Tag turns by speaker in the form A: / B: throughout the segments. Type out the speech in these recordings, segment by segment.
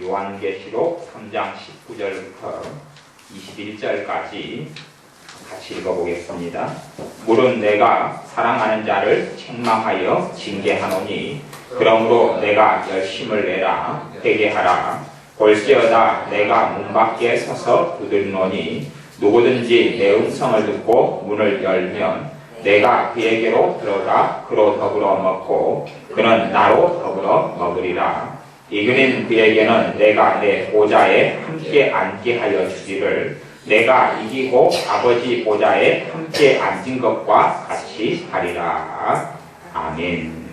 A: 요한계시록 3장 19절부터 21절까지 같이 읽어보겠습니다. 물은 내가 사랑하는 자를 책망하여 징계하노니 그러므로 내가 열심을 내라 회개하라. 볼지어다 내가 문 밖에 서서 두드리노니 누구든지 내 음성을 듣고 문을 열면 내가 그에게로 들어가 그로 더불어 먹고 그는 나로 더불어 먹으리라. 이그는 그에게는 내가 내 보좌에 함께 앉게 하여 주기를 내가 이기고 아버지 보좌에 함께 앉은 것과 같이 하리라. 아멘.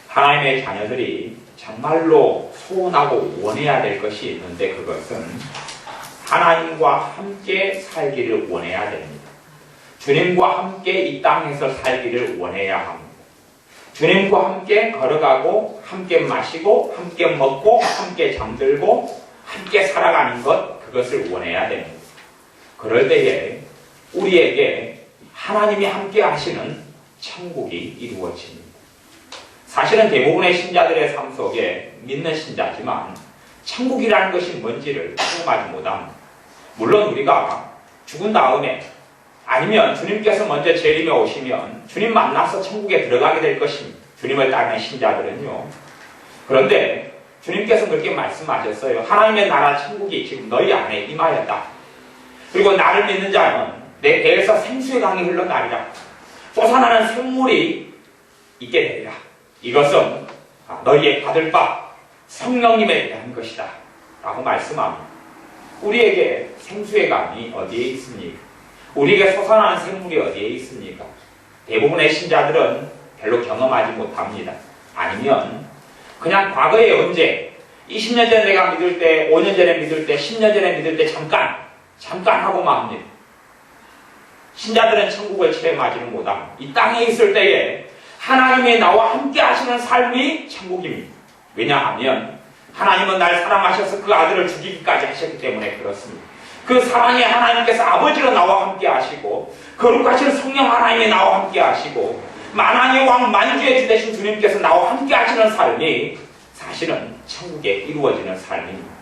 A: 하나님의 자녀들이 정말로 소원하고 원해야 될 것이 있는데 그것은 하나님과 함께 살기를 원해야 됩니다. 주님과 함께 이 땅에서 살기를 원해야 합니다. 주님과 함께 걸어가고 함께 마시고 함께 먹고 함께 잠들고 함께 살아가는 것, 그것을 원해야 됩니다. 그럴 때에 우리에게 하나님이 함께 하시는 천국이 이루어집니다. 사실은 대부분의 신자들의 삶 속에 믿는 신자지만 천국이라는 것이 뭔지를 경험하지 못합니다. 물론 우리가 죽은 다음에 아니면 주님께서 먼저 재림에 오시면 주님 만나서 천국에 들어가게 될 것입니다. 주님을 따르는 신자들은요. 그런데 주님께서 그렇게 말씀하셨어요. 하나님의 나라 천국이 지금 너희 안에 임하였다. 그리고 나를 믿는 자는 내 배에서 생수의 강이 흘러나리라. 솟아나는 샘물이 있게 되리라. 이것은 너희의 받을 바 성령님에 대한 것이다. 라고 말씀합니다. 우리에게 생수의 강이 어디에 있습니까? 우리에게 솟아나는 샘물이 어디에 있습니까? 대부분의 신자들은 별로 경험하지 못합니다. 아니면 그냥 과거에 언제 20년 전에 내가 믿을 때, 5년 전에 믿을 때, 10년 전에 믿을 때 잠깐 하고 맙니다. 신자들은 천국을 체험하지는 못합니다. 이 땅에 있을 때에 하나님이 나와 함께 하시는 삶이 천국입니다. 왜냐하면 하나님은 날 사랑하셔서 그 아들을 죽이기까지 하셨기 때문에 그렇습니다. 그 사랑의 하나님께서 아버지로 나와 함께 하시고 거룩하신 성령 하나님이 나와 함께 하시고 만왕의 왕 만주의 주 되신 주님께서 나와 함께 하시는 삶이 사실은 천국에 이루어지는 삶입니다.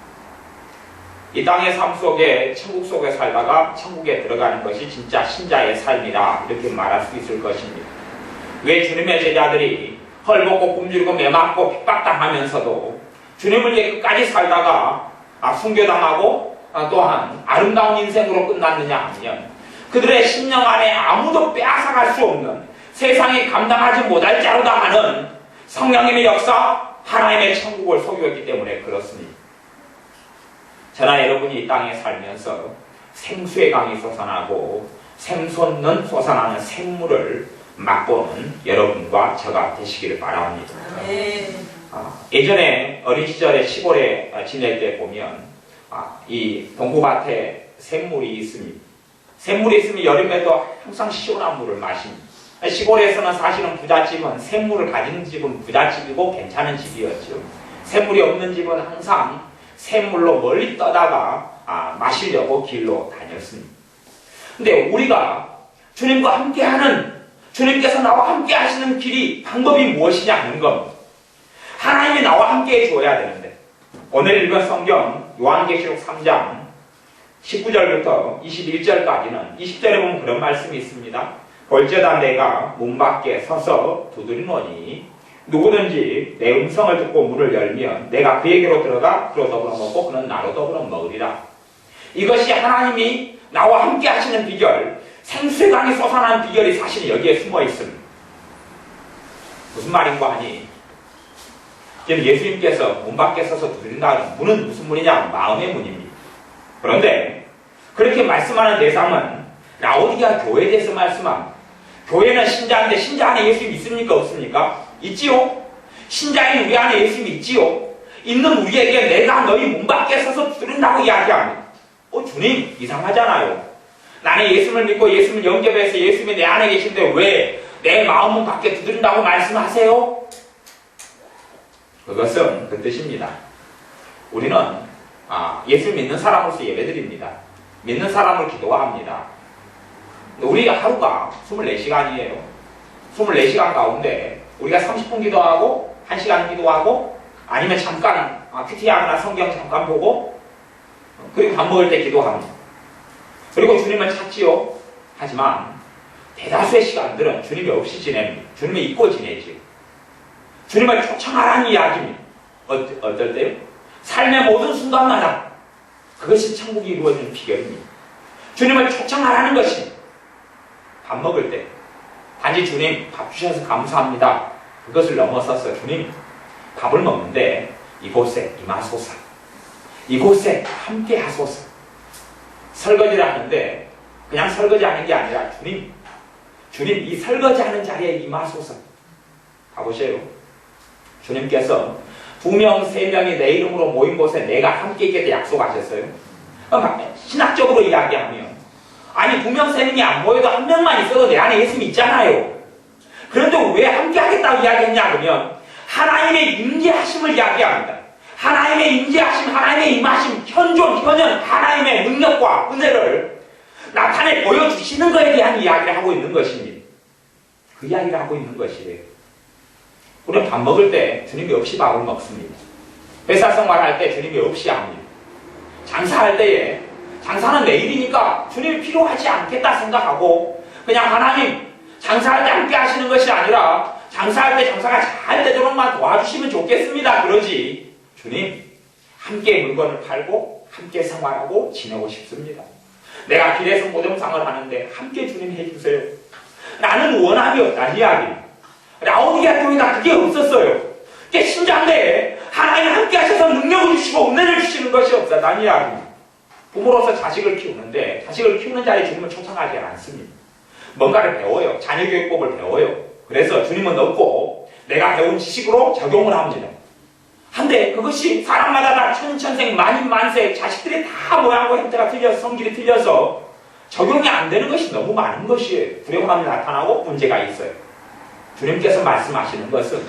A: 이 땅의 삶 속에 천국 속에 살다가 천국에 들어가는 것이 진짜 신자의 삶이다 이렇게 말할 수 있을 것입니다. 왜 주님의 제자들이 헐벗고 굶주리고 매맞고 핍박당하면서도 주님을 위해 끝까지 살다가 순교당하고 또한 아름다운 인생으로 끝났느냐 하면 그들의 심령 안에 아무도 빼앗아갈 수 없는 세상이 감당하지 못할 자로다 하는 성령님의 역사, 하나님의 천국을 소유했기 때문에 그렇습니다. 저나 여러분이 이 땅에 살면서 생수의 강이 솟아나고 샘솟는 솟아나는 샘물을 맛보는 여러분과 저가 되시기를 바랍니다. 예전에 어린 시절에 시골에 지낼 때 보면 이 동부밭에 샘물이 있습니다. 샘물이 있으면 여름에도 항상 시원한 물을 마십니다. 시골에서는 사실은 부잣집은 샘물을 가진 집은 부잣집이고 괜찮은 집이었죠. 샘물이 없는 집은 항상 샘물로 멀리 떠다가 마시려고 길로 다녔습니다. 근데 우리가 주님과 함께하는, 주님께서 나와 함께 하시는 길이, 방법이 무엇이냐 하는 겁니다. 하나님이 나와 함께 해줘야 되는데 오늘 읽은 성경 요한계시록 3장 19절부터 21절까지는 20절에 보면 그런 말씀이 있습니다. 볼지어다 내가 문 밖에 서서 두드리노니 누구든지 내 음성을 듣고 문을 열면 내가 그에게로 들어가 그로 더불어 먹고 그는 나로 더불어 먹으리라. 이것이 하나님이 나와 함께 하시는 비결, 생수의 강이 솟아나는 비결이 사실 여기에 숨어 있습니다. 무슨 말인가 하니 지금 예수님께서 문 밖에 서서 두드린다는 문은 무슨 문이냐? 마음의 문입니다. 그런데 그렇게 말씀하는 대상은 라오디게아 교회에 대해서 말씀합니다. 교회는 신자인데 신자 안에 예수님이 있습니까? 없습니까? 있지요. 신자인 우리 안에 예수님이 있지요. 있는 우리에게 내가 너희 문 밖에 서서 두드린다고 이야기합니다. 주님 이상하잖아요. 나는 예수님을 믿고 예수님을 영접해서 예수님이 내 안에 계신데 왜 내 마음문 밖에 두드린다고 말씀하세요? 그것은 그 뜻입니다. 우리는 예수 믿는 사람으로서 예배드립니다. 믿는 사람을 기도합니다. 우리 하루가 24시간이에요. 24시간 가운데 우리가 30분 기도하고 1시간 기도하고 아니면 잠깐 큐티하거나 성경 잠깐 보고 그리고 밥 먹을 때 기도합니다. 그리고 주님을 찾지요. 하지만 대다수의 시간들은 주님이 없이 지냅니다. 주님을 잊고 지내지요. 주님을 초청하라는 이야기입니다. 어떨 때요? 삶의 모든 순간마다 그것이 천국이 이루어지는 비결입니다. 주님을 초청하라는 것이 밥 먹을 때 단지 주님 밥 주셔서 감사합니다. 그것을 넘어서서 주님 밥을 먹는데 이곳에 임하소서. 이곳에 함께 하소서. 설거지를 하는데 그냥 설거지하는 게 아니라 주님 이 설거지하는 자리에 임하소서. 가보세요. 주님께서 2명, 3명이 내 이름으로 모인 곳에 내가 함께 있겠다 약속하셨어요. 신학적으로 이야기하면 아니 2명, 3명이 안 모여도 1명만 있어도 내 안에 예수님이 있잖아요. 그런데 왜 함께 하겠다고 이야기했냐 그러면 하나님의 임재하심을 이야기합니다. 하나님의 임재하심, 하나님의 임하심, 현존, 현현, 하나님의 능력과 은혜를 나타내 보여주시는 것에 대한 이야기를 하고 있는 것입니다. 그 이야기를 하고 있는 것이에요. 우리는 밥 먹을 때 주님이 없이 밥을 먹습니다. 회사 생활할 때 주님이 없이 합니다. 장사할 때에 장사는 내일이니까 주님이 필요하지 않겠다 생각하고 그냥 하나님 장사할 때 함께 하시는 것이 아니라 장사할 때 장사가 잘 되도록만 도와주시면 좋겠습니다. 그러지 주님 함께 물건을 팔고 함께 생활하고 지내고 싶습니다. 내가 길에서 모dem상을 하는데 함께 주님 해주세요. 나는 원함이 없다는 이야기. 라오디게아 교회가 그게 없었어요. 그게 신장대에 하나님 함께 하셔서 능력을 주시고 은혜를 주시는 것이 없었다는 이야기. 부모로서 자식을 키우는데 자식을 키우는 자리에 주님을 초청하지 않습니다. 뭔가를 배워요. 자녀교육법을 배워요. 그래서 주님은 없고 내가 배운 지식으로 적용을 합니다. 한데 그것이 사람마다 다 천천생 만인만세 자식들이 다 모양과 형태가 틀려서 성질이 틀려서 적용이 안 되는 것이 너무 많은 것이에요. 불행함이 나타나고 문제가 있어요. 주님께서 말씀하시는 것은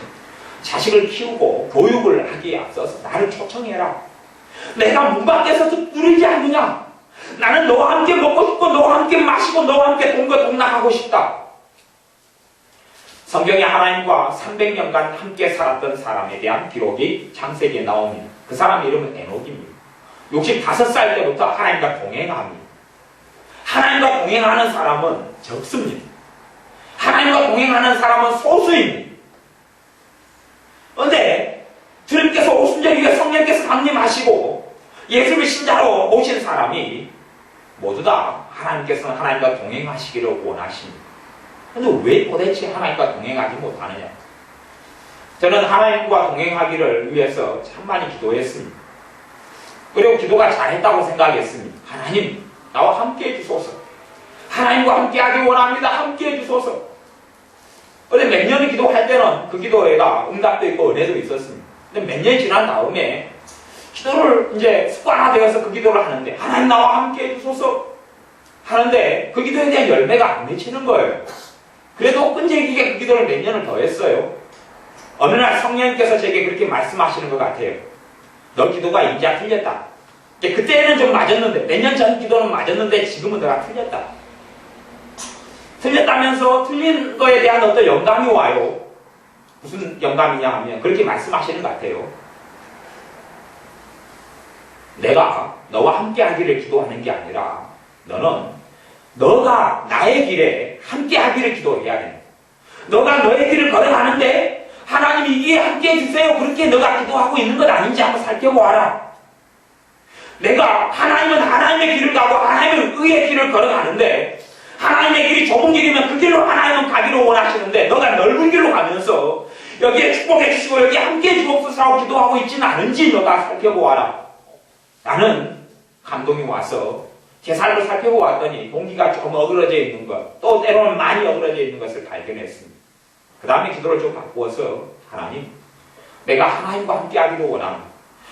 A: 자식을 키우고 교육을 하기에 앞서서 나를 초청해라. 내가 문 밖에서 누리지 않느냐. 나는 너와 함께 먹고 싶고 너와 함께 마시고 너와 함께 동거동락하고 싶다. 성경에 하나님과 300년간 함께 살았던 사람에 대한 기록이 창세기에 나옵니다. 그 사람 이름은 에녹입니다. 65살 때부터 하나님과 동행합니다. 하나님과 동행하는 사람은 적습니다. 하나님과 동행하는 사람은 소수입니다. 그런데 주님께서 오순절 위에 성령께서 강림하시고 예수를 신자로 오신 사람이 모두 다 하나님께서는 하나님과 동행하시기를 원하십니다. 그런데 왜 도대체 하나님과 동행하지 못하느냐? 저는 하나님과 동행하기를 위해서 참 많이 기도했습니다. 그리고 기도가 잘했다고 생각했습니다. 하나님 나와 함께 해주소서. 하나님과 함께 하기 원합니다. 함께 해주소서. 그런데 몇 년을 기도할 때는 그 기도가 응답도 있고 은혜도 있었습니다. 근데 몇 년이 지난 다음에 기도를 이제 습관화되어서 그 기도를 하는데 하나님 나와 함께 해주소서 하는데 그 기도에 대한 열매가 안 맺히는 거예요. 그래도 끈질기게 그 기도를 몇 년을 더 했어요. 어느 날 성령님께서 제게 그렇게 말씀하시는 것 같아요. 너 기도가 이제 틀렸다. 그때는 좀 맞았는데 몇 년 전 기도는 맞았는데 지금은 너가 틀렸다. 틀렸다면서 틀린 거에 대한 어떤 영감이 와요. 무슨 영감이냐 하면 그렇게 말씀하시는 것 같아요. 내가 너와 함께 하기를 기도하는 게 아니라 너는 너가 나의 길에 함께 하기를 기도해야 된다. 너가 너의 길을 걸어가는데 하나님이 이게 함께 해주세요. 그렇게 너가 기도하고 있는 것 아닌지 한번 살펴보아라. 내가 하나님은 하나님의 길을 가고 하나님은 의의 길을 걸어가는데 하나님의 길이 좁은 길이면 그 길로 하나님은 가기를 원하시는데 너가 넓은 길로 가면서 여기에 축복해 주시고 여기에 함께 해 주옵소서라고 기도하고 있지는 않은지 너가 살펴보아라. 나는 감동이 와서 제 삶을 살펴보았더니 동기가 좀 어그러져 있는 것, 또 때로는 많이 어그러져 있는 것을 발견했습니다. 그 다음에 기도를 좀 바꾸어서 하나님, 내가 하나님과 함께 하기를 원합니다.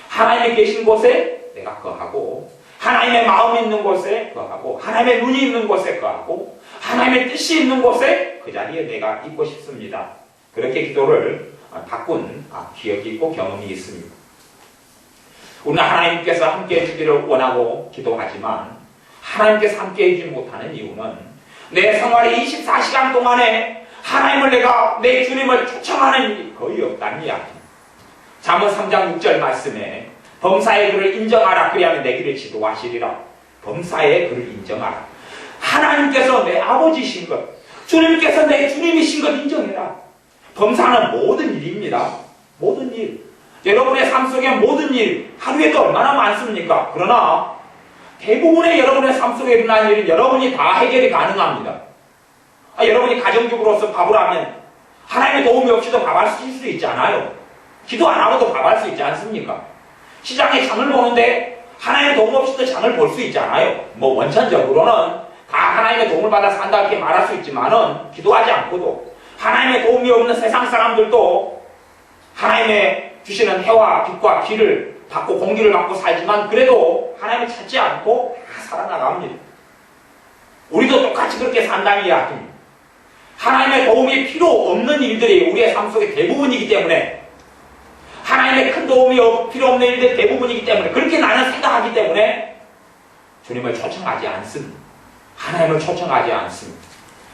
A: 하나님이 계신 곳에 내가 거하고 하나님의 마음이 있는 곳에 거하고 하나님의 눈이 있는 곳에 거하고 하나님의 뜻이 있는 곳에 그 자리에 내가 있고 싶습니다. 그렇게 기도를 바꾼 기억이 있고 경험이 있습니다. 우리는 하나님께서 함께 해주기를 원하고 기도하지만 하나님께서 함께 해주지 못하는 이유는 내 생활의 24시간 동안에 하나님을 내가 내 주님을 초청하는 일이 거의 없다는 이야기입니다. 잠언 3장 6절 말씀에 범사의 그를 인정하라 그리하면 내 길을 지도하시리라. 범사의 그를 인정하라. 하나님께서 내 아버지신 것, 주님께서 내 주님이신 것 인정해라. 범사는 모든 일입니다. 모든 일. 여러분의 삶 속에 모든 일, 하루에도 얼마나 많습니까? 그러나 대부분의 여러분의 삶 속에 일어난 일은 여러분이 다 해결이 가능합니다. 여러분이 가정주부로서 밥을 하면 하나님의 도움이 없이도 밥할 수 있잖아요. 기도 안 하고도 밥할 수 있지 않습니까? 시장에 장을 보는데 하나님의 도움 없이도 장을 볼 수 있잖아요. 뭐 원천적으로는 다 하나님의 도움을 받아 산다 이렇게 말할 수 있지만은 기도하지 않고도 하나님의 도움이 없는 세상 사람들도 하나님의 주시는 해와 빛과 비를 받고 공기를 받고 살지만 그래도 하나님을 찾지 않고 다 살아나갑니다. 우리도 똑같이 그렇게 산다는 이야기입니다. 하나님의 도움이 필요 없는 일들이 우리의 삶 속의 대부분이기 때문에 하나님의 큰 도움이 필요 없는 일들이 대부분이기 때문에 그렇게 나는 생각하기 때문에 주님을 초청하지 않습니다. 하나님을 초청하지 않습니다.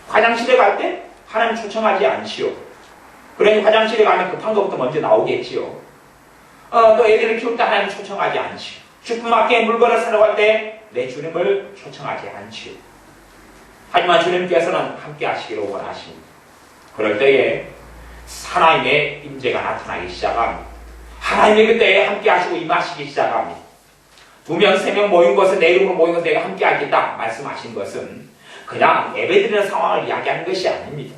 A: 화장실에 갈 때 하나님 초청하지 않지요. 그러니 화장실에 가면 급한 것부터 먼저 나오겠지요. 또 애들을 키울 때 하나님 초청하지 않지요. 슈퍼마켓에 물건을 사러 갈 때 내 주님을 초청하지 않지요. 하지만 주님께서는 함께 하시기를 원하십니다. 그럴 때에 하나님의 임재가 나타나기 시작합니다. 하나님의 그때에 함께 하시고 임하시기 시작합니다. 2명, 3명 모인 것은 내 이름으로 모인 것은 내가 함께 하겠다 말씀하신 것은 그냥 예배드리는 상황을 이야기하는 것이 아닙니다.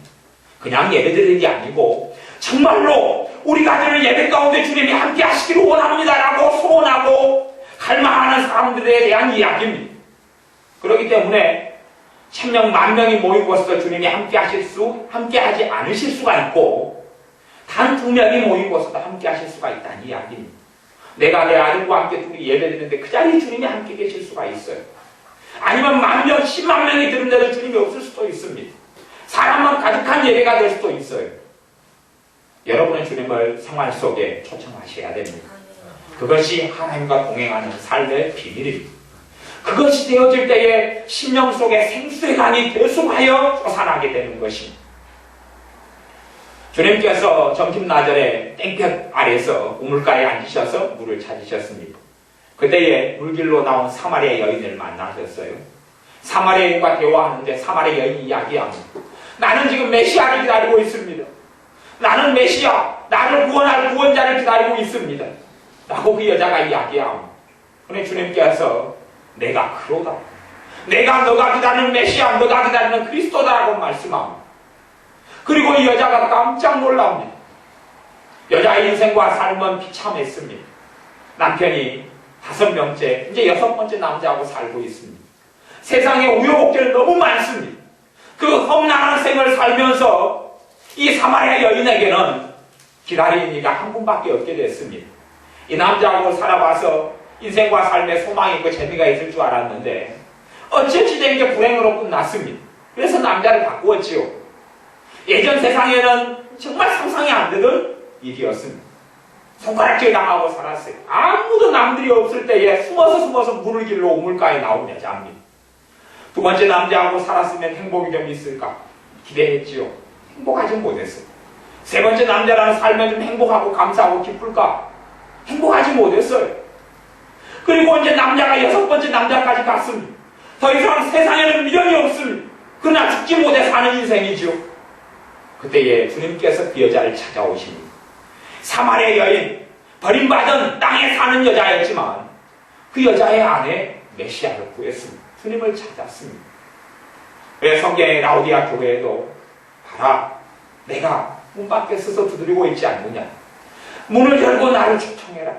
A: 그냥 예배드리는 게 아니고 정말로 우리 가정의 예배 가운데 주님이 함께 하시기를 원합니다라고 소원하고 갈망하는 사람들에 대한 이야기입니다. 그렇기 때문에 1000명, 10,000명이 모인 곳에서 주님이 함께 하지 않으실 수가 있고 단 2명이 모인 곳에서 함께 하실 수가 있다는 이야기입니다. 내가 내 아들과 함께 둘이 예배드리는데 그 자리에 주님이 함께 계실 수가 있어요. 아니면 10,000명, 10만 명이 들은데도 주님이 없을 수도 있습니다. 사람만 가득한 예배가 될 수도 있어요. 여러분의 주님을 생활 속에 초청하셔야 됩니다. 그것이 하나님과 동행하는 삶의 비밀입니다. 그것이 되어질 때에 심령 속에 생수의 강이 계속하여 솟아나게 되는 것입니다. 주님께서 점심나절에 땡볕 아래서 우물가에 앉으셔서 물을 찾으셨습니다. 그때에 물길로 나온 사마리아 여인을 만나셨어요. 사마리아인과 대화하는데 사마리아 여인이 이야기합니다. 나는 지금 메시아를 기다리고 있습니다. 나는 메시아, 나를 구원할 구원자를 기다리고 있습니다. 라고 그 여자가 이야기합니다. 그런데 주님께서 내가 그로다. 내가 너가 기다리는 메시아, 너가 기다리는 그리스도다라고 말씀합니다. 그리고 이 여자가 깜짝 놀랍니다. 여자의 인생과 삶은 비참했습니다. 남편이 5명째, 이제 6번째 남자하고 살고 있습니다. 세상에 우여곡절이 너무 많습니다. 그 험난한 생을 살면서 이 사마리아 여인에게는 기다리는 이가 한 분밖에 없게 됐습니다. 이 남자하고 살아봐서 인생과 삶에 소망이 있고 재미가 있을 줄 알았는데 어찌어찌 된 게 불행으로 끝났습니다. 그래서 남자를 바꾸었지요. 예전 세상에는 정말 상상이 안 되던 일이었습니다. 손가락질 당하고 살았어요. 아무도 남들이 없을 때에 숨어서 물을 길러 우물가에 나온 여자입니다. 2번째 남자하고 살았으면 행복이 좀 있을까 기대했지요. 행복하지 못했어요. 3번째 남자라는 살면 좀 행복하고 감사하고 기쁠까 행복하지 못했어요. 그리고 이제 남자가 6번째 남자까지 갔습니다. 더 이상 세상에는 미련이 없습니다. 그러나 죽지 못해 사는 인생이죠. 그때에 주님께서 그 여자를 찾아오십니다. 사마리아 여인, 버림받은 땅에 사는 여자였지만 그 여자의 안에 메시아를 구했습니다. 주님을 찾았습니다. 그래서 성경의 라오디아 교회에도 봐라, 내가 문 밖에 서서 두드리고 있지 않느냐. 문을 열고 나를 초청해라.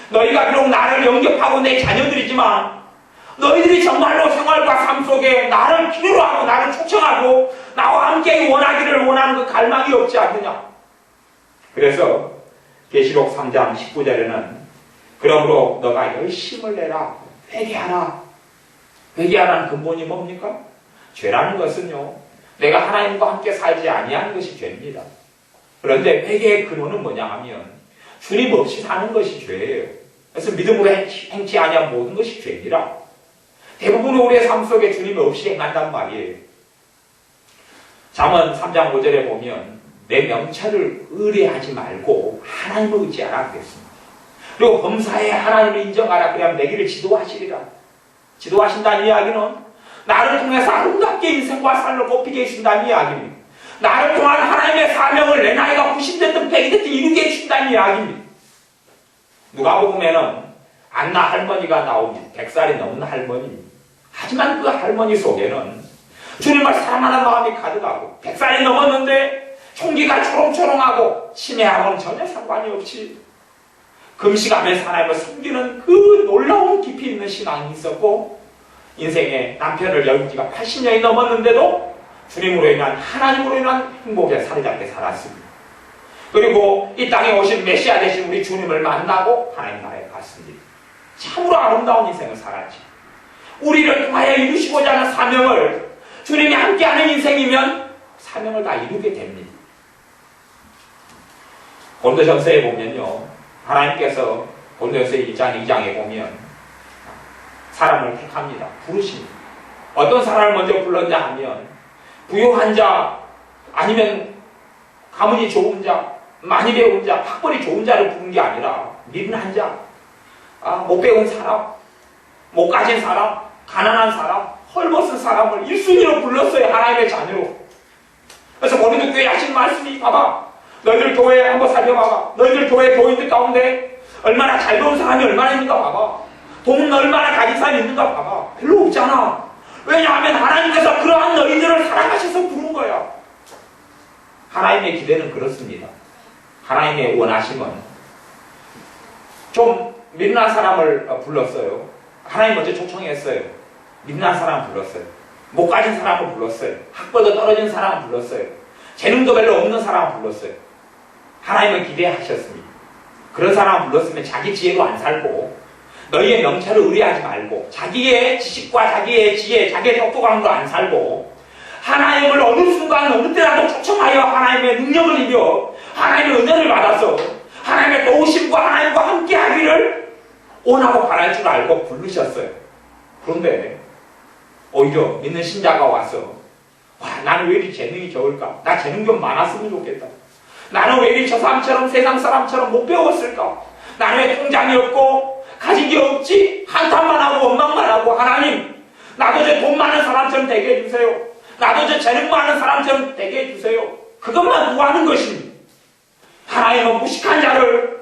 A: 너희가 비록 나를 영접하고 내 자녀들이지만 너희들이 정말로 생활과 삶 속에 나를 필요로 하고 나를 초청하고 나와 함께 원하기를 원하는 그 갈망이 없지 않느냐. 그래서 계시록 3장 19절에는 그러므로 너가 열심을 내라. 회개하라. 회개하라는 근본이 뭡니까? 죄라는 것은요, 내가 하나님과 함께 살지 아니하는 것이 죄입니다. 그런데 회개의 근원은 뭐냐 하면 주님 없이 사는 것이 죄예요. 그래서 믿음으로 행치 아니한 모든 것이 죄니라. 대부분 우리의 삶 속에 주님 없이 행한단 말이에요. 잠언 3장 5절에 보면 내 명철을 의뢰하지 말고 하나님을 의지하라 그랬습니다. 그리고 범사에 하나님을 인정하라. 그러면 내 길을 지도하시리라. 지도하신다는 이야기는 나를 통해서 아름답게 인생과 삶을 꼽히게 해준다는 이야기입니다. 나를 통한 하나님의 사명을 내 나이가 90 됐든 100이 됐든 이루게 해준다는 이야기입니다. 누가복음에는 안나 할머니가 나옵니다. 100살이 넘은 할머니입니다. 하지만 그 할머니 속에는 주님을 사랑하는 마음이 가득하고 100살이 넘었는데 총기가 초롱초롱하고 치매하고는 전혀 상관이 없이 금식하면서 하나님을 섬기는 그 놀라운 깊이 있는 신앙이 있었고 인생에 남편을 여긴 지가 80년이 넘었는데도 주님으로 인한 하나님으로 인한 행복에 사로잡게 살았습니다. 그리고 이 땅에 오신 메시아 되신 우리 주님을 만나고 하나님 나라에 갔습니다. 참으로 아름다운 인생을 살았지. 우리를 통하여 이루시고자 하는 사명을 주님이 함께하는 인생이면 사명을 다 이루게 됩니다. 고린도전서에 보면요, 하나님께서 고린도전서 1장 2장에 보면 사람을 택합니다. 부르십니다. 어떤 사람을 먼저 불렀냐 하면 부유한 자, 아니면 가문이 좋은 자, 많이 배운 자, 학벌이 좋은 자를 부른 게 아니라 미련한 자, 못 배운 사람, 못 가진 사람, 가난한 사람, 헐벗은 사람을 1순위로 불렀어요. 하나님의 자녀로. 그래서 고린도 교회 하신 말씀이 봐봐. 너희들 교회 한번 살펴봐봐. 너희들 교회 교인들 가운데 얼마나 잘 배운 사람이 얼마나 있는가 봐봐. 돈 얼마나 가진 사람이 있는가 봐봐. 별로 없잖아. 왜냐하면 하나님께서 그러한 너희들을 사랑하셔서 부른 거야. 하나님의 기대는 그렇습니다. 하나님의 원하심은 좀 미련한 사람을 불렀어요. 하나님 먼저 초청했어요. 미련한 사람을 불렀어요. 못 가진 사람을 불렀어요. 학벌도 떨어진 사람을 불렀어요. 재능도 별로 없는 사람을 불렀어요. 하나님을 기대하셨습니다. 그런 사람을 불렀으면 자기 지혜로 안 살고 너희의 명철을 의뢰하지 말고 자기의 지식과 자기의 지혜, 자기의 똑똑함으로 안 살고 하나님을 어느 순간 어느 때라도 초청하여 하나님의 능력을 입어 하나님의 은혜를 받아서 하나님의 도우심과 하나님과 함께 하기를 원하고 바랄 줄 알고 부르셨어요. 그런데 오히려 믿는 신자가 와서 나는 왜 이리 재능이 적을까? 나 재능 좀 많았으면 좋겠다. 나는 왜 이리 저 사람처럼 세상 사람처럼 못 배웠을까? 나는 왜 통장이 없고 가진 게 없지? 한탄만 하고 원망만 하고 하나님 나도 저 돈 많은 사람처럼 되게 해주세요. 나도 저 재능 많은 사람처럼 되게 해주세요. 그것만 구하는 것입니다. 하나님은 무식한 자를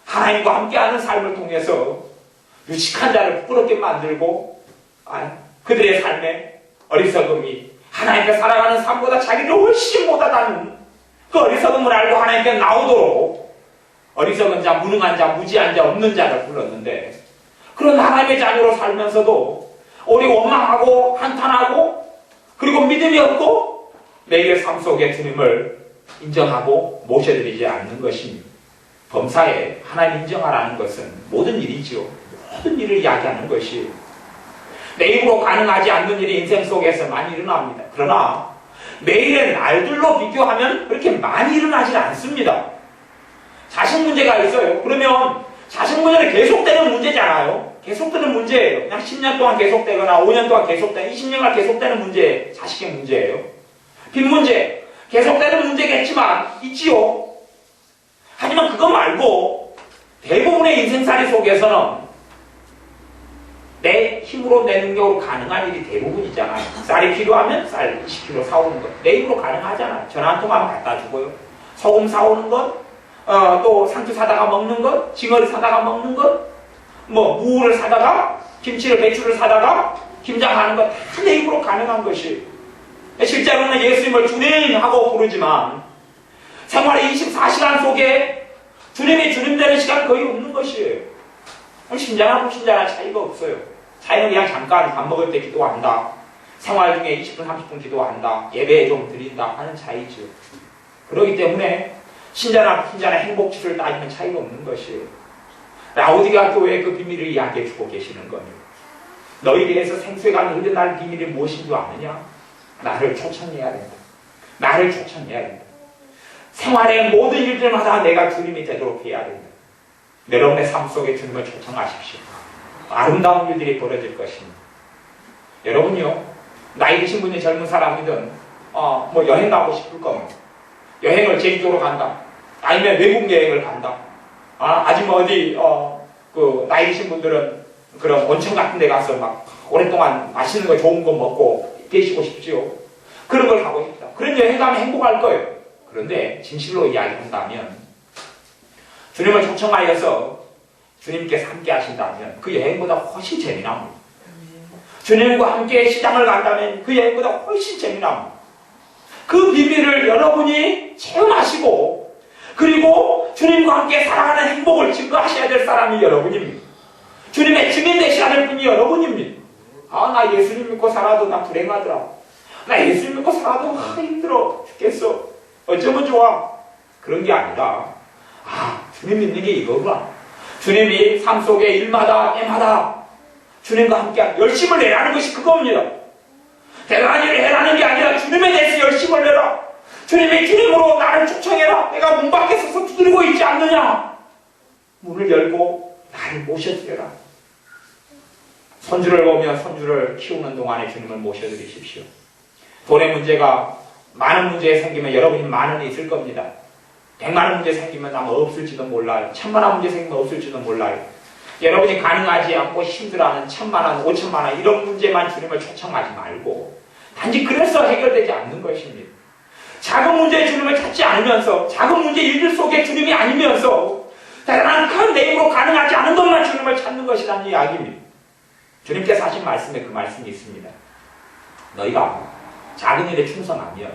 A: 하나님과 함께하는 삶을 통해서 유식한 자를 부끄럽게 만들고 그들의 삶에 어리석음이 하나님께 살아가는 삶보다 자기를 훨씬 못하다는 그 어리석음을 알고 하나님께 나오도록 어리석은 자, 무능한 자, 무지한 자, 없는 자를 불렀는데 그런 하나님의 자녀로 살면서도 우리 원망하고 한탄하고 그리고 믿음이 없고 매일의 삶 속에 주님을 인정하고 모셔드리지 않는 것입니다. 범사에 하나님 인정하라는 것은 모든 일이지요. 모든 일을 이야기하는 것이에요. 내 입으로 가능하지 않는 일이 인생 속에서 많이 일어납니다. 그러나 매일의 날들로 비교하면 그렇게 많이 일어나지 않습니다. 자식 문제가 있어요. 그러면 자식 문제는 계속되는 문제잖아요. 계속되는 문제예요. 그냥 10년 동안 계속되거나 5년 동안 계속되거나 20년간 계속되는 문제, 자식의 문제예요. 빚 문제, 계속되는 문제겠지만 있지요. 하지만 그거 말고 대부분의 인생살이 속에서는 내 힘으로 내 능력으로 가능한 일이 대부분이잖아요. 쌀이 필요하면 쌀 20kg 사오는 것. 내 힘으로 가능하잖아요. 전화 한 통하면 갖다 주고요. 소금 사오는 것, 또 상추 사다가 먹는 것, 징어를 사다가 먹는 것, 무를 사다가, 김치를, 배추를 사다가, 김장하는 것, 다 내 힘으로 가능한 것이에요. 실제로는 예수님을 주님 하고 부르지만, 생활의 24시간 속에 주님이 주님 되는 시간 거의 없는 것이에요. 신자나 불신자나 차이가 없어요. 차이는 그냥 잠깐 밥 먹을 때 기도한다. 생활 중에 20분, 30분 기도한다. 예배 좀 드린다 하는 차이죠. 그렇기 때문에 신자나 불신자나 행복치를 따지면 차이가 없는 것이에요. 라오디게아 교회의 그 비밀을 이야기해 주고 계시는 겁니다. 너희에게서 생수가 흘러날 비밀이 무엇인 줄 아느냐? 나를 초청해야 된다. 나를 초청해야 된다. 생활의 모든 일들마다 내가 주님이 되도록 해야 된다. 여러분의 삶 속에 주님을 초청하십시오. 아름다운 일들이 벌어질 것입니다. 여러분요, 나이 드신 분이 젊은 사람이든 여행 가고 싶을 겁니다. 여행을 제주도로 간다. 아니면 외국 여행을 간다. 아니면 어디 나이 드신 분들은 그런 온천 같은 데 가서 막 오랫동안 맛있는 거 좋은 거 먹고 계시고 싶지요. 그런 걸 가고 싶다. 그런 여행 가면 행복할 거예요. 그런데 진실로 이야기한다면 주님을 초청하여서 주님께서 함께 하신다면 그 여행보다 훨씬 재미납니다. 주님과 함께 시장을 간다면 그 여행보다 훨씬 재미납니다. 그 비밀을 여러분이 체험하시고 그리고 주님과 함께 살아가는 행복을 증거하셔야 될 사람이 여러분입니다. 주님의 증인 되셔야 될 분이 여러분입니다. 나 예수님 믿고 살아도 나 불행하더라. 나 예수님 믿고 살아도 힘들어 죽겠어. 어쩌면 좋아. 그런 게 아니라 주님 믿는 게 이거구나. 주님이 삶 속에 일마다 때마다 주님과 함께 열심을 내라는 것이 그겁니다. 대단한 일을 해라는 게 아니라 주님에 대해서 열심을 내라. 주님의 주님으로 나를 초청해라. 내가 문 밖에 서서 두드리고 있지 않느냐. 문을 열고 나를 모셔드려라. 손주를 보며 손주를 키우는 동안에 주님을 모셔드리십시오. 돈의 문제가 많은 문제 생기면 여러분이 만 원이 있을 겁니다. 100만 원 문제 생기면 아마 없을지도 몰라요. 1000만 원 문제 생기면 없을지도 몰라요. 여러분이 가능하지 않고 힘들어하는 1000만 원, 5000만 원 이런 문제만 주님을 초청하지 말고 단지 그래서 해결되지 않는 것입니다. 작은 문제에 주님을 찾지 않으면서 작은 문제 일들 속에 주님이 아니면서 대단한 큰 내 힘으로 가능하지 않은 것만 주님을 찾는 것이라는 이야기입니다. 주님께서 하신 말씀에 그 말씀이 있습니다. 너희가 작은 일에 충성하면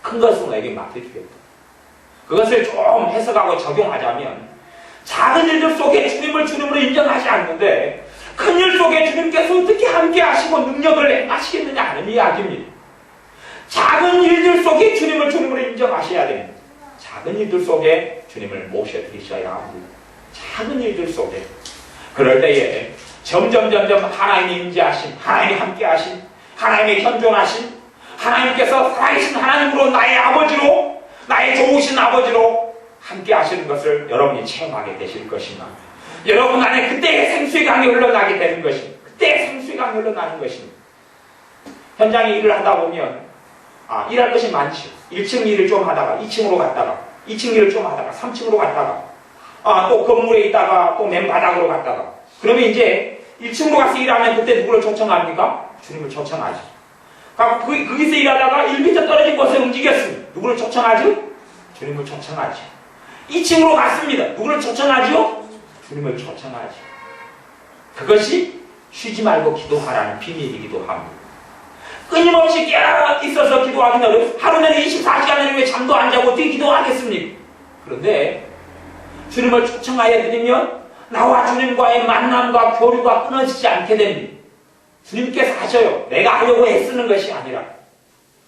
A: 큰 것은 너에게 맡겨주겠다. 그것을 좀 해석하고 적용하자면 작은 일들 속에 주님을 주님으로 인정하지 않는데 큰 일 속에 주님께서 어떻게 함께 하시고 능력을 행하시겠느냐 하는 이야기입니다. 작은 일들 속에 주님을 주님으로 인정하셔야 됩니다. 작은 일들 속에 주님을 모셔드리셔야 합니다. 작은 일들 속에. 그럴 때에 점점 하나님의 임재하심, 하나님이 함께하심, 하나님의 현존하심, 하나님께서 살아계신 하나님으로 나의 아버지로, 나의 좋으신 아버지로 함께 하시는 것을 여러분이 체험하게 되실 것입니다. 여러분 안에 그때의 생수의 강이 흘러나게 되는 것입니다. 그때의 생수의 강이 흘러나는 것입니다. 현장에 일을 하다 보면 일할 것이 많죠. 1층 일을 좀 하다가 2층으로 갔다가 2층 일을 좀 하다가 3층으로 갔다가 또 건물에 있다가 또 맨 바닥으로 갔다가 그러면 이제 1층으로 가서 일하면 그때 누구를 초청합니까? 주님을 초청하죠. 거기서 일하다가 1m 떨어진 곳에 움직였습니다. 누구를 초청하죠? 주님을 초청하죠. 2층으로 갔습니다. 누구를 초청하죠? 주님을 초청하죠. 그것이 쉬지 말고 기도하라는 비밀이기도 합니다. 끊임없이 깨어 있어서 기도하기는 어렵습니다. 하루 내내 24시간을 왜 잠도 안 자고 어떻게 기도하겠습니까? 그런데 주님을 초청하여 드리면 나와 주님과의 만남과 교류가 끊어지지 않게 됩니다. 주님께서 하셔요. 내가 하려고 애쓰는 것이 아니라.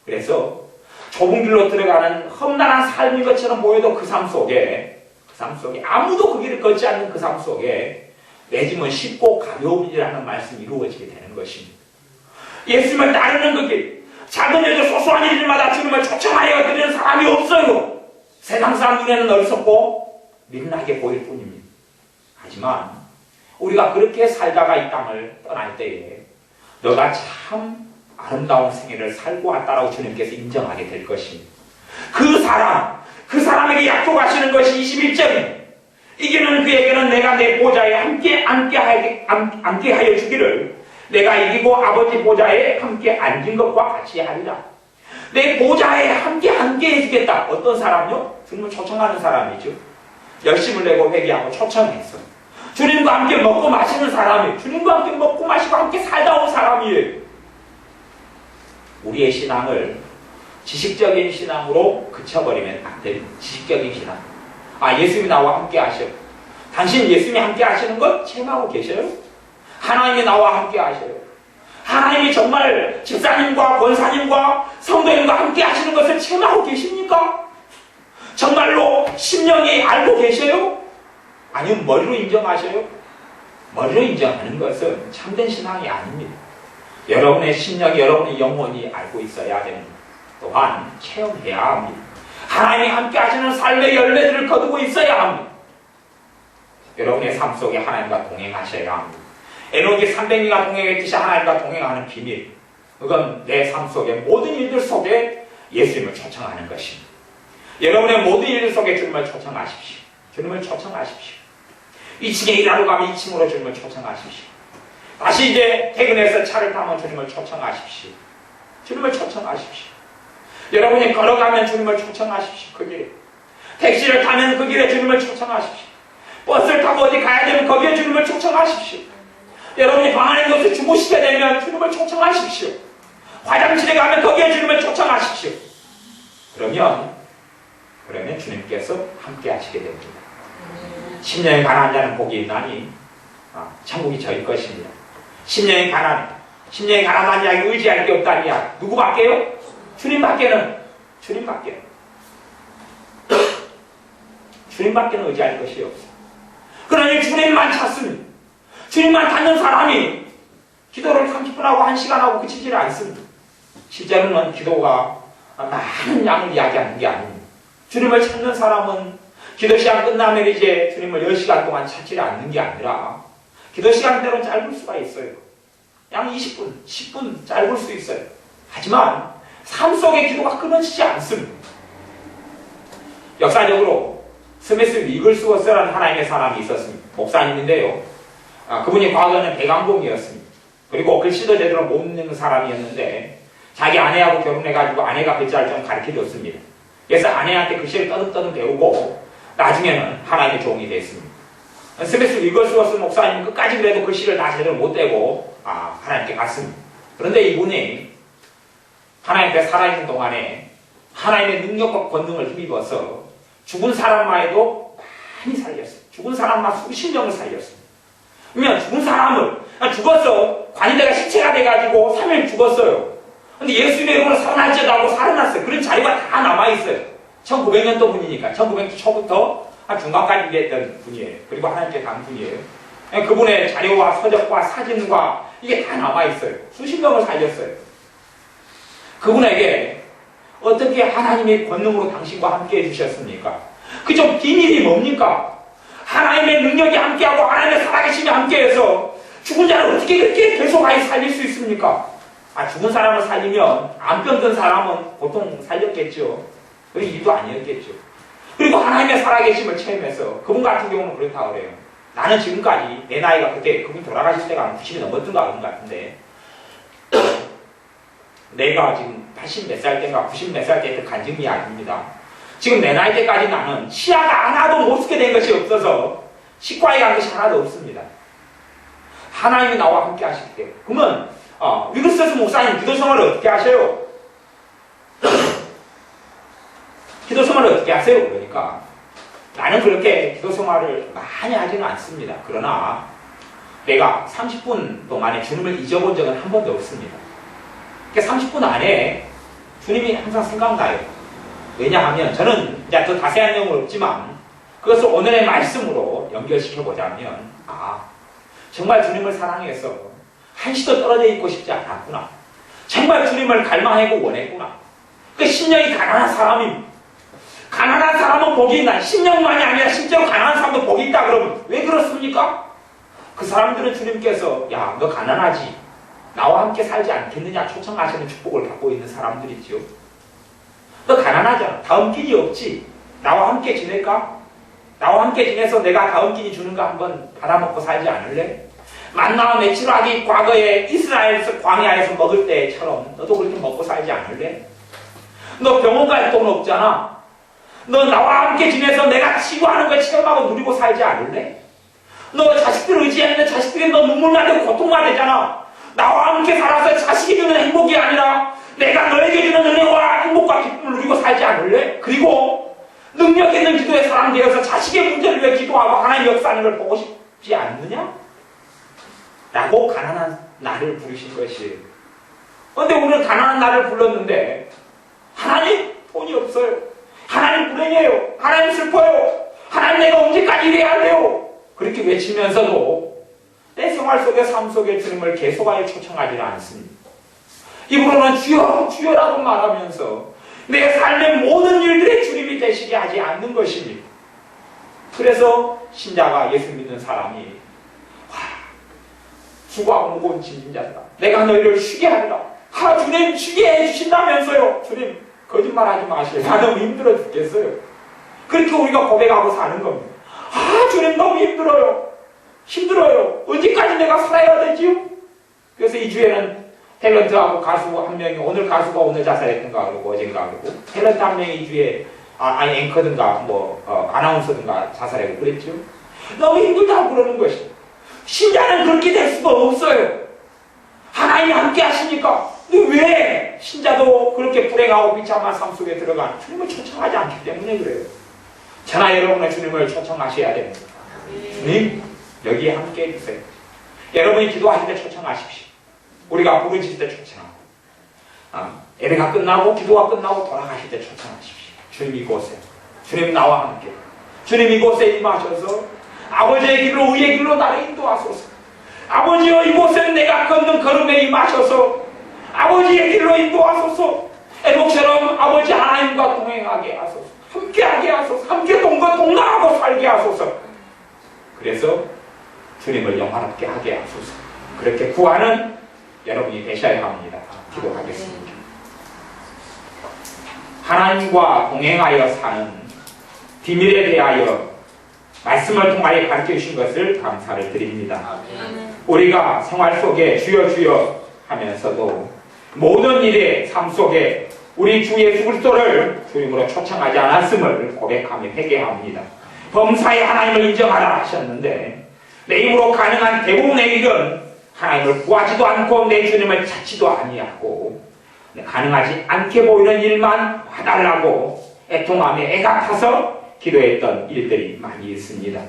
A: 그래서 좁은 길로 들어가는 험난한 삶인 것처럼 보여도 그 삶 속에 아무도 그 길을 걷지 않는 그 삶 속에 내 짐은 쉽고 가벼운 일이라는 말씀이 이루어지게 되는 것입니다. 예수님을 따르는 그 길, 작은 일도 소소한 일들마다 주님을 초청하여 드리는 사람이 없어요. 세상 사람 눈에는 어리석고 민낯하게 보일 뿐입니다. 하지만 우리가 그렇게 살다가 이 땅을 떠날 때에 너가 참 아름다운 생애를 살고 왔다라고 주님께서 인정하게 될 것입니다. 그 사람에게 약속하시는 것이 21절입니다. 이기는 그에게는 내가 내 보좌에 함께 하여 주기를 내가 이기고 아버지 보좌에 함께 앉은 것과 같이 하리라. 내 보좌에 함께 해주겠다. 어떤 사람요? 주님을 초청하는 사람이죠. 열심을 내고 회개하고 초청했어. 주님과 함께 먹고 마시는 사람이에요. 주님과 함께 먹고 마시고 함께 살다 온 사람이에요. 우리의 신앙을 지식적인 신앙으로 그쳐버리면 안 됩니다. 지식적인 신앙. 예수님이 나와 함께 하셔. 당신 예수님이 함께 하시는 것 체험하고 계셔요? 하나님이 나와 함께 하셔요. 하나님이 정말 집사님과 권사님과 성도님과 함께 하시는 것을 체험하고 계십니까? 정말로 심령이 알고 계셔요? 아니면 머리로 인정하셔요? 머리로 인정하는 것은 참된 신앙이 아닙니다. 여러분의 심령이, 여러분의 영혼이 알고 있어야 됩니다. 또한 체험해야 합니다. 하나님이 함께 하시는 삶의 열매들을 거두고 있어야 합니다. 여러분의 삶 속에 하나님과 동행하셔야 합니다. 에녹이 300리가 동행했듯이 하나님과 동행하는 비밀, 그건 내 삶 속의 모든 일들 속에 예수님을 초청하는 것입니다. 여러분의 모든 일 속에 주님을 초청하십시오. 주님을 초청하십시오. 2층에 일하러 가면 2층으로 주님을 초청하십시오. 다시 이제 퇴근해서 차를 타면 주님을 초청하십시오. 주님을 초청하십시오. 여러분이 걸어가면 주님을 초청하십시오. 그 길에. 택시를 타면 그 길에 주님을 초청하십시오. 버스를 타고 어디 가야 되면 거기에 주님을 초청하십시오. 여러분이 방 안에 누워서 주무시게 되면 주님을 초청하십시오. 화장실에 가면 거기에 주님을 초청하십시오. 그러면 주님께서 함께 하시게 됩니다. 심령이 가난한 자는 복이 있나니 천국이 저희 것입니다. 심령이 가난한 자에게 의지할 게 없다니야. 누구밖에요? 주님밖에는 의지할 것이 없어요. 그러니 주님만 찾습니다. 주님만 찾는 사람이 기도를 30분 하고 1시간 하고 그치지를 않습니다. 실제로는 기도가 많은 양을 이야기하는 게 아닙니다. 주님을 찾는 사람은 기도 시간 끝나면 이제 주님을 10시간 동안 찾지를 않는 게 아니라 기도 시간대로는 짧을 수가 있어요. 약 20분, 10분 짧을 수 있어요. 하지만 삶 속의 기도가 끊어지지 않습니다. 역사적으로 스미스 위글스워스라는 하나님의 사람이 있었습니다. 목사님인데요. 그분이 과거에는 배강봉이었습니다. 그리고 글씨도 제대로 못 읽는 사람이었는데 자기 아내하고 결혼해가지고 아내가 글자를 좀 가르쳐줬습니다. 그래서 아내한테 글씨를 떠듬떠듬 배우고 나중에는 하나님의 종이 됐습니다. 스미스 위글스워스 목사님은 끝까지 그래도 글씨를 다 제대로 못 떼고 하나님께 갔습니다. 그런데 이분이 하나님 앞에 살아있는 동안에 하나님의 능력과 권능을 힘입어서 죽은 사람만해도 많이 살렸어요. 죽은 사람만 수십 명을 살렸습니다. 그러면 죽은 사람을 죽었어. 관이대가 시체가 돼가지고 3일 죽었어요. 근데 예수님의 이름으로 살아날지도 하고 살아났어요. 그런 자료가 다 남아있어요. 1900년도 분이니까 1900년 초부터 한 중간까지 일했던 분이에요. 그리고 하나님께 간 분이에요. 그분의 자료와 서적과 사진과 이게 다 남아있어요. 수십 명을 살렸어요. 그분에게 어떻게 하나님의 권능으로 당신과 함께 해주셨습니까? 그 좀 비밀이 뭡니까? 하나님의 능력이 함께하고 하나님의 살아계심이 함께해서 죽은 자를 어떻게 그렇게 계속하게 살릴 수 있습니까? 죽은 사람을 살리면 안 병든 사람은 보통 살렸겠죠. 그런 일도 아니었겠죠. 그리고 하나님의 살아계심을 체험해서 그분 같은 경우는 그렇다고 그래요. 나는 지금까지 내 나이가 그때 그분 돌아가실 때가 90이 넘었던가 그런 것 같은데 내가 지금 80 몇 살 때인가 90 몇 살 때 간증 이야기입니다. 지금 내 나이 때까지 나는 치아가 하나도 못 쓰게 된 것이 없어서 치과에 간 것이 하나도 없습니다. 하나님이 나와 함께 하실 때. 그러면 위글스워스 목사님 기도 생활을 어떻게 하세요? 기도 생활을 어떻게 하세요? 그러니까 나는 그렇게 기도 생활을 많이 하지는 않습니다. 그러나 내가 30분 동안에 주님을 잊어본 적은 한 번도 없습니다. 30분 안에 주님이 항상 생각나요. 왜냐하면 저는 이제 더 자세한 내용은 없지만 그것을 오늘의 말씀으로 연결시켜보자면 정말 주님을 사랑해서 한시도 떨어져 있고 싶지 않았구나. 정말 주님을 갈망하고 원했구나. 그 심령이 가난한 사람입니다. 가난한 사람은 복이 있나? 심령만이 아니라 실제로 가난한 사람도 복이 있다 그러면 왜 그렇습니까? 그 사람들은 주님께서 야, 너 가난하지? 나와 함께 살지 않겠느냐 초청하시는 축복을 받고 있는 사람들이죠. 너 가난하잖아. 다음 끼니 없지? 나와 함께 지낼까? 나와 함께 지내서 내가 다음 끼니 주는 거 한번 받아먹고 살지 않을래? 만나와 메추라기 과거에 이스라엘에서 광야에서 먹을 때처럼 너도 그렇게 먹고 살지 않을래? 너 병원 갈 돈 없잖아. 너 나와 함께 지내서 내가 치유하는 걸 체험하고 누리고 살지 않을래? 너 자식들 의지하는 자식들이 너 눈물 나고 고통만 되잖아. 나와 함께 살아서 자식이 주는 행복이 아니라 내가 너에게 주는 은혜와 행복과 기쁨을 누리고 살지 않을래? 그리고 능력 있는 기도의 사람 되어서 자식의 문제를 위해 기도하고 하나님 역사하는 걸 보고 싶지 않느냐? 라고 가난한 나를 부르신 것이에요. 그런데 오늘 가난한 나를 불렀는데 하나님 돈이 없어요. 하나님 불행해요. 하나님 슬퍼요. 하나님 내가 언제까지 일해야 할래요? 그렇게 외치면서도 내 생활 속에 삶 속에 주님을 계속하여 초청하지는 않습니다. 입으로는 주여 주여라고 말하면서 내 삶의 모든 일들에 주님이 되시게 하지 않는 것입니다. 그래서 신자가 예수 믿는 사람이 수고하고 무거운 짐진 자들아 내가 너희를 쉬게 하리라. 주님 쉬게 해주신다면서요. 주님 거짓말하지 마세요. 나 너무 힘들어 죽겠어요. 그렇게 우리가 고백하고 사는 겁니다. 아, 주님 너무 힘들어요. 힘들어요. 언제까지 내가 살아야 되지요? 그래서 이 주에는 탤런트하고 가수 한 명이, 오늘 가수가 오늘 자살했던가 그러고 어젠가 그러고, 탤런트 한 명이 이 주에 아니 앵커든가 아나운서든가 자살하고 그랬죠. 너무 힘들다고 그러는 것이. 신자는 그렇게 될 수가 없어요. 하나님이 함께 하시니까. 근데 왜 신자도 그렇게 불행하고 비참한 삶 속에 들어가는, 주님을 초청하지 않기 때문에 그래요. 저나 여러분은 주님을 초청하셔야 됩니다. 주님 여기에 함께 해주세요. 여러분이 기도하실 때 초청하십시오. 우리가 부르실 때 초청하고, 예배가 끝나고 기도가 끝나고 돌아가실 때 초청하십시오. 주님 이곳에, 주님 나와 함께, 주님 이곳에 임하셔서 아버지의 길로 의의 길로 나를 인도하소서. 아버지여 이곳에 내가 걷는 걸음에 임하셔서 아버지의 길로 인도하소서. 에녹처럼 아버지 하나님과 동행하게 하소서. 함께하게 하소서. 함께 동거동락하고 살게 하소서. 그래서 주님을 영화롭게 하게 하소서. 그렇게 구하는 여러분이 되셔야 합니다. 기도하겠습니다. 하나님과 동행하여 사는 비밀에 대하여 말씀을 통하여 가르쳐 주신 것을 감사를 드립니다. 우리가 생활 속에 주여 주여 하면서도 모든 일의 삶 속에 우리 주 예수 그리스도를 주님으로 초청하지 않았음을 고백하며 회개합니다. 범사에 하나님을 인정하라 하셨는데 내 힘으로 가능한 대부분의 일은 하나님을 구하지도 않고 내 주님을 찾지도 아니하고 가능하지 않게 보이는 일만 와달라고 애통하며 애가 타서 기도했던 일들이 많이 있습니다.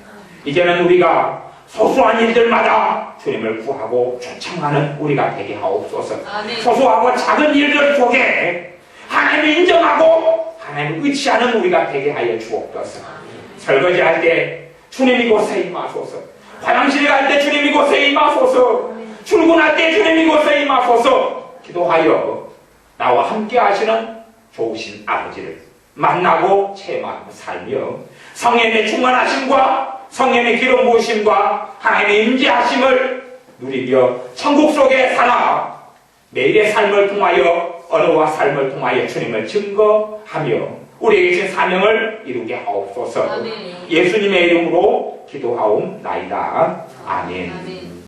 A: 이제는 우리가 소소한 일들마다 주님을 구하고 초청하는 우리가 되게 하옵소서. 소소하고 작은 일들 속에 하나님을 인정하고 하나님을 의지하는 우리가 되게 하여 주옵소서. 설거지할 때 주님 이곳에 임하소서. 화장실에 갈 때 주님 이곳에 임하소서. 출근할 때 주님 이곳에 임하소서. 기도하여 나와 함께 하시는 좋으신 아버지를 만나고 체험하고 살며 성령의 충만하심과 성령의 기름 부으심과 하나님의 임재하심을 누리며 천국 속에 살아 매일의 삶을 통하여 언어와 삶을 통하여 주님을 증거하며 우리에게 주신 사명을 이루게 하옵소서. 예수님의 이름으로 기도하옵나이다. 아멘.